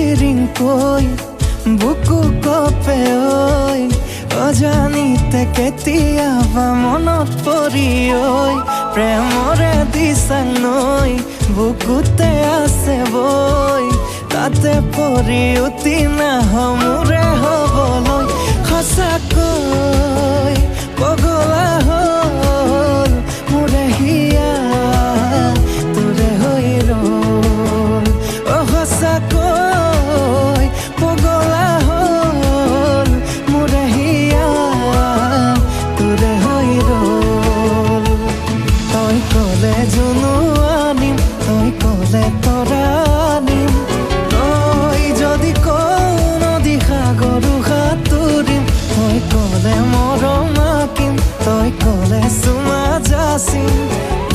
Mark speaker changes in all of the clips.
Speaker 1: চিৰিংকৈ বুকু কপে ঐ অজানিতে কেতিয়াবা মনত পৰি ঐ প্ৰেমৰে দিচাং নৈ বুকুতে আছে বৈ তাতে পৰি উঠি নাহ মোৰে হ'বলৈ সঁচাকৈ পগলা হ'ল মোৰে হিয়া তোৰে হৈ ৰ'ল সঁচাকৈ পগলা হ'ল মোৰে হিয়া তোৰে হৈ ৰ'ল তই ক'লে জুনু আনিম তই ক'লে তৰা আনিম তই যদি কওঁ নদী সাগৰো সাঁতুৰিম তই ক'লে মৰম আঁকিম তই ক'লে চুমা যাচিম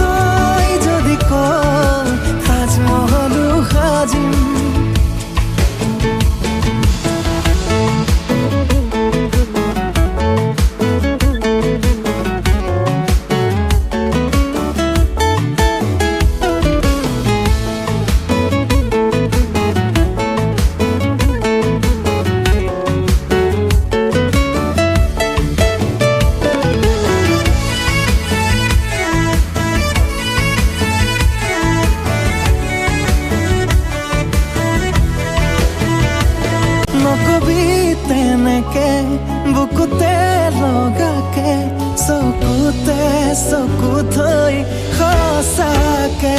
Speaker 1: তই যদি কওঁ তাজমহলো সাজিম নকবি তেনেকে বুকুতে লগাকে চকুতে চকু থৈ সঁচাকে